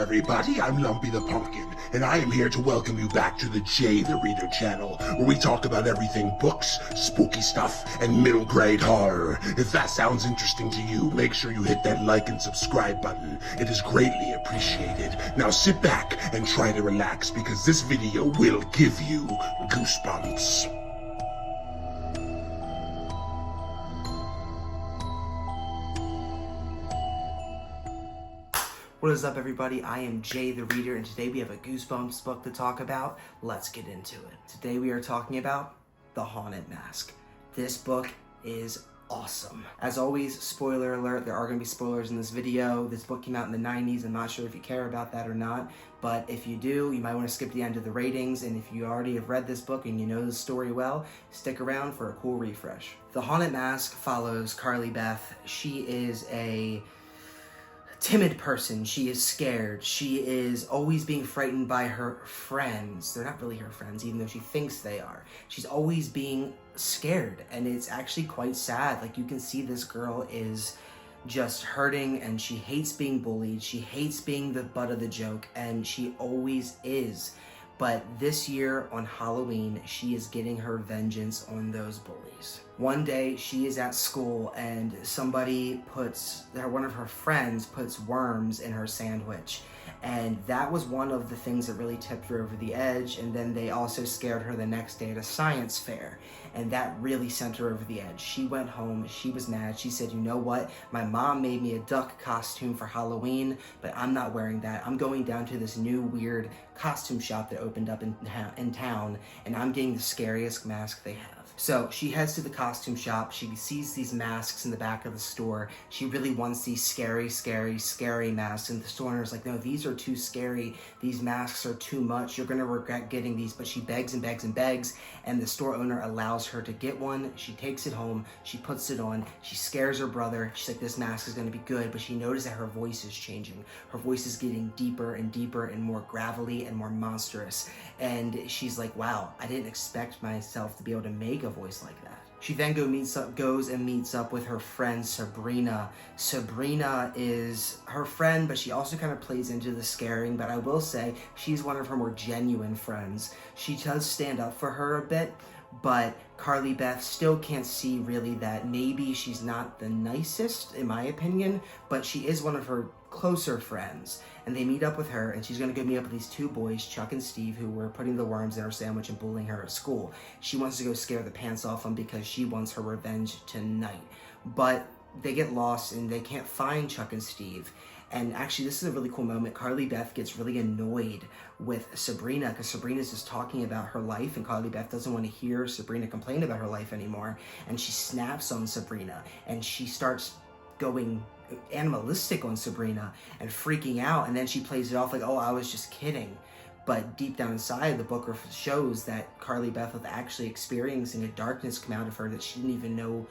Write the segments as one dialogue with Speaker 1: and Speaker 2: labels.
Speaker 1: everybody, I'm Lumpy the Pumpkin, and I am here to welcome you back to the Jay the Reader channel, where we talk about everything books, spooky stuff, and middle grade horror. If that sounds interesting to you, make sure you hit that like and subscribe button. It is greatly appreciated. Now sit back and try to relax, because this video will give you goosebumps.
Speaker 2: What is up, everybody? I am Jay the Reader, and today we have a Goosebumps book to talk about. Let's get into it. Today we are talking about The Haunted Mask. This book is awesome. As always, spoiler alert, there are going to be spoilers in this video. This book came out in the 90s. I'm not sure if you care about that or not, but if you do, you might want to skip the end of the ratings, and if you already have read this book and you know the story well, stick around for a cool refresh. The Haunted Mask follows Carly Beth. She is a timid person. She is scared. She is always being frightened by her friends. They're not really her friends, even though she thinks they are. She's always being scared, and it's actually quite sad. Like, you can see this girl is just hurting, and she hates being bullied. She hates being the butt of the joke, and she always is. But this year on Halloween, she is getting her vengeance on those bullies. One day she is at school and one of her friends puts worms in her sandwich. And that was one of the things that really tipped her over the edge. And then they also scared her the next day at a science fair. And that really sent her over the edge. She went home, she was mad. She said, you know what? My mom made me a duck costume for Halloween, but I'm not wearing that. I'm going down to this new weird costume shop that opened up in town, and I'm getting the scariest mask they have. So she heads to the costume shop. She sees these masks in the back of the store. She really wants these scary, scary, scary masks. And the store owner's like, no, these are too scary. These masks are too much. You're going to regret getting these. But she begs and begs and begs. And the store owner allows her to get one. She takes it home. She puts it on. She scares her brother. She's like, this mask is going to be good. But she notices that her voice is changing. Her voice is getting deeper and deeper and more gravelly and more monstrous. And she's like, wow, I didn't expect myself to be able to make a voice like that. She then goes and meets up with her friend Sabrina. Sabrina is her friend, but she also kind of plays into the scaring, but I will say she's one of her more genuine friends. She does stand up for her a bit, but Carly Beth still can't see really that maybe she's not the nicest, in my opinion, but she is one of her closer friends. And they meet up with her, and she's going to go meet up with these two boys, Chuck and Steve, who were putting the worms in her sandwich and bullying her at school. She wants to go scare the pants off them because she wants her revenge tonight. But they get lost, and they can't find Chuck and Steve. And actually, this is a really cool moment. Carly Beth gets really annoyed with Sabrina because Sabrina's just talking about her life, and Carly Beth doesn't want to hear Sabrina complain about her life anymore. And she snaps on Sabrina, and she starts going animalistic on Sabrina and freaking out, and then she plays it off like, oh, I was just kidding. But deep down inside, the book shows that Carly Beth was actually experiencing a darkness come out of her that she didn't even know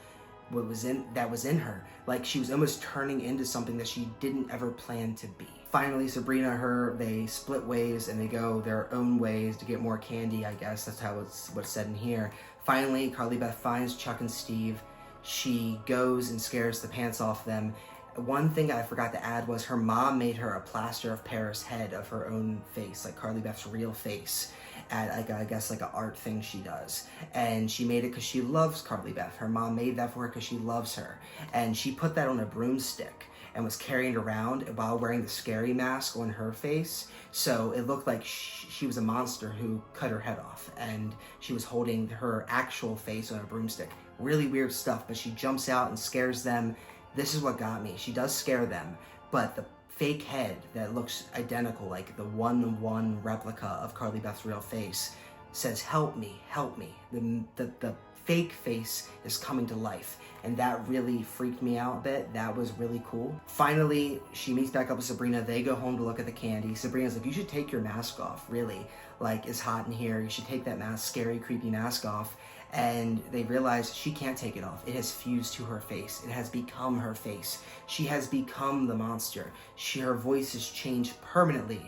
Speaker 2: what was in her. Like, she was almost turning into something that she didn't ever plan to be. Finally, Sabrina, they split ways and they go their own ways to get more candy, I guess. That's how what's said in here. Finally, Carly Beth finds Chuck and Steve. She goes and scares the pants off them. One thing I forgot to add was her mom made her a plaster of Paris head of her own face, like Carly Beth's real face, at I guess like an art thing she does. And she made it because she loves Carly Beth. Her mom made that for her because she loves her. And she put that on a broomstick and was carrying it around while wearing the scary mask on her face. So it looked like she was a monster who cut her head off, and she was holding her actual face on a broomstick. Really weird stuff, but she jumps out and scares them. This is what got me. She does scare them, but the fake head that looks identical, like the 1-1 replica of Carly Beth's real face, says, help me, help me. The fake face is coming to life, and that really freaked me out a bit. That was really cool. Finally, she meets back up with Sabrina. They go home to look at the candy. Sabrina's like, you should take your mask off, really. Like, it's hot in here. You should take that mask, scary, creepy mask off. And they realize she can't take it off. It has fused to her face. It has become her face. She has become the monster. Her voice has changed permanently,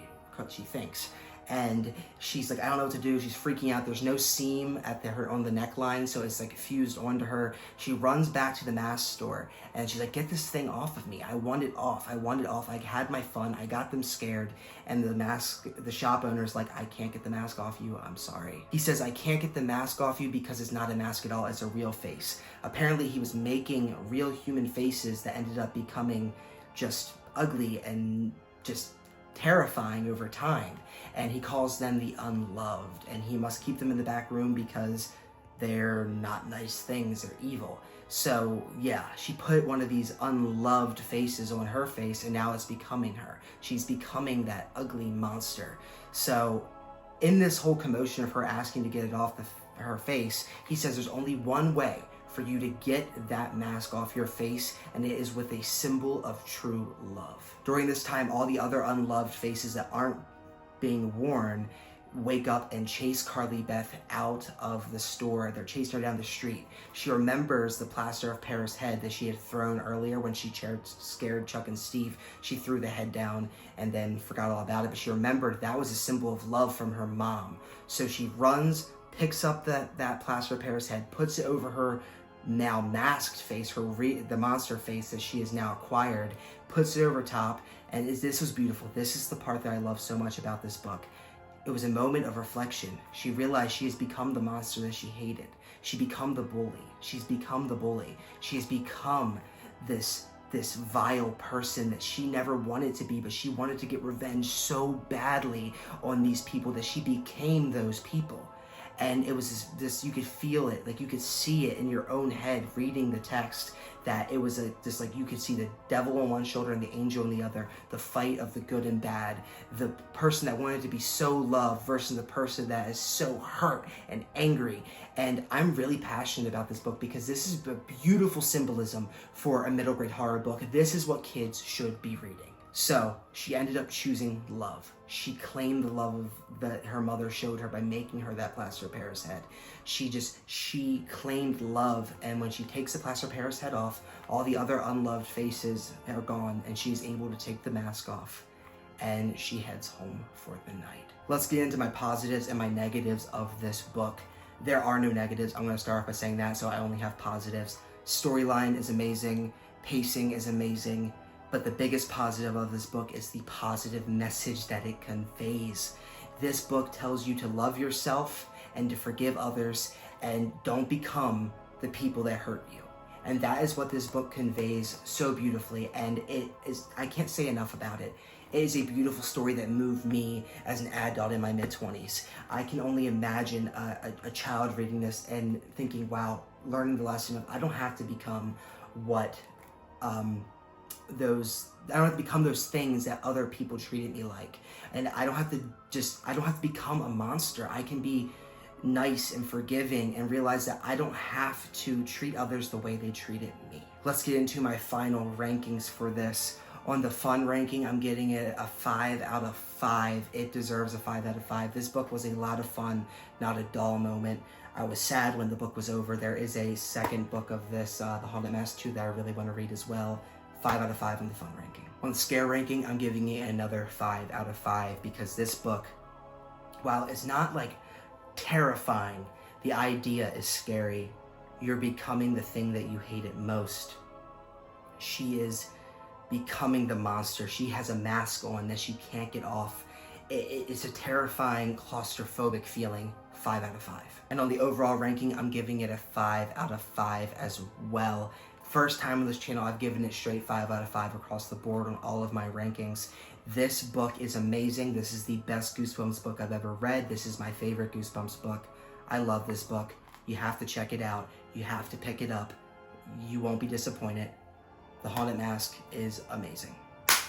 Speaker 2: she thinks. and she's like, I don't know what to do. She's freaking out. There's no seam at on the neckline, so it's like fused onto her. She runs back to the mask store, and she's like, get this thing off of me. I want it off. I want it off. I had my fun. I got them scared. And the shop owner's like, I can't get the mask off you. I'm sorry. He says, I can't get the mask off you because it's not a mask at all. It's a real face. Apparently, he was making real human faces that ended up becoming just ugly and just terrifying over time. And he calls them the unloved, and he must keep them in the back room because they're not nice things, they're evil. So yeah, she put one of these unloved faces on her face, and now it's becoming her. She's becoming that ugly monster. So in this whole commotion of her asking to get it off her face, he says there's only one way for you to get that mask off your face, and it is with a symbol of true love. During this time, all the other unloved faces that aren't being worn wake up and chase Carly Beth out of the store. They're chasing her down the street. She remembers the plaster of Paris head that she had thrown earlier when she scared Chuck and Steve. She threw the head down and then forgot all about it, but she remembered that was a symbol of love from her mom. So she runs, picks up that plaster of Paris head, puts it over her now masked face, the monster face that she has now acquired, puts it over top, and this was beautiful. This is the part that I love so much about this book. It was a moment of reflection. She realized she has become the monster that she hated. She become the bully. She's become the bully. She has become this vile person that she never wanted to be, but she wanted to get revenge so badly on these people that she became those people. And it was this, you could feel it, like you could see it in your own head reading the text, that it was just like you could see the devil on one shoulder and the angel on the other, the fight of the good and bad, the person that wanted to be so loved versus the person that is so hurt and angry. And I'm really passionate about this book because this is a beautiful symbolism for a middle grade horror book. This is what kids should be reading. So she ended up choosing love. She claimed the love that her mother showed her by making her that plaster of Paris head. She claimed love, and when she takes the plaster of Paris head off, all the other unloved faces are gone, and she's able to take the mask off, and she heads home for the night. Let's get into my positives and my negatives of this book. There are no negatives. I'm going to start off by saying that, so I only have positives. Storyline is amazing. Pacing is amazing. But the biggest positive of this book is the positive message that it conveys. This book tells you to love yourself and to forgive others and don't become the people that hurt you. And that is what this book conveys so beautifully, and it is, I can't say enough about it. It is a beautiful story that moved me as an adult in my mid-20s. I can only imagine a child reading this and thinking, wow, learning the lesson of I don't have to become what I don't have to become those things that other people treated me like. And I don't have to become a monster. I can be nice and forgiving and realize that I don't have to treat others the way they treated me. Let's get into my final rankings for this. On the fun ranking, I'm getting it a 5 out of 5. It deserves a 5 out of 5. This book was a lot of fun, not a dull moment. I was sad when the book was over. There is a second book of this, The Haunted Mask 2, that I really want to read as well. 5 out of 5 on the fun ranking. On the scare ranking, I'm giving it another 5 out of 5 because this book, while it's not like terrifying, the idea is scary. You're becoming the thing that you hated most. She is becoming the monster. She has a mask on that she can't get off. It's a terrifying, claustrophobic feeling. 5 out of 5. And on the overall ranking, I'm giving it a 5 out of 5 as well. First time on this channel, I've given it straight 5 out of 5 across the board on all of my rankings. This book is amazing. This is the best Goosebumps book I've ever read. This is my favorite Goosebumps book. I love this book. You have to check it out. You have to pick it up. You won't be disappointed. The Haunted Mask is amazing.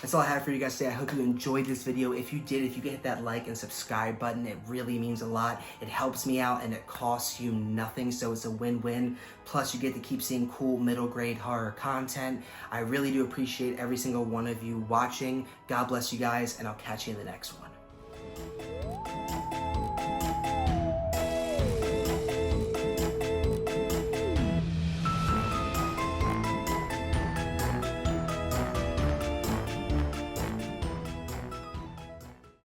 Speaker 2: That's all I have for you guys today. I hope you enjoyed this video. If you did, if you could hit that like and subscribe button, it really means a lot. It helps me out and it costs you nothing, so it's a win-win. Plus, you get to keep seeing cool middle grade horror content. I really do appreciate every single one of you watching. God bless you guys, and I'll catch you in the next one.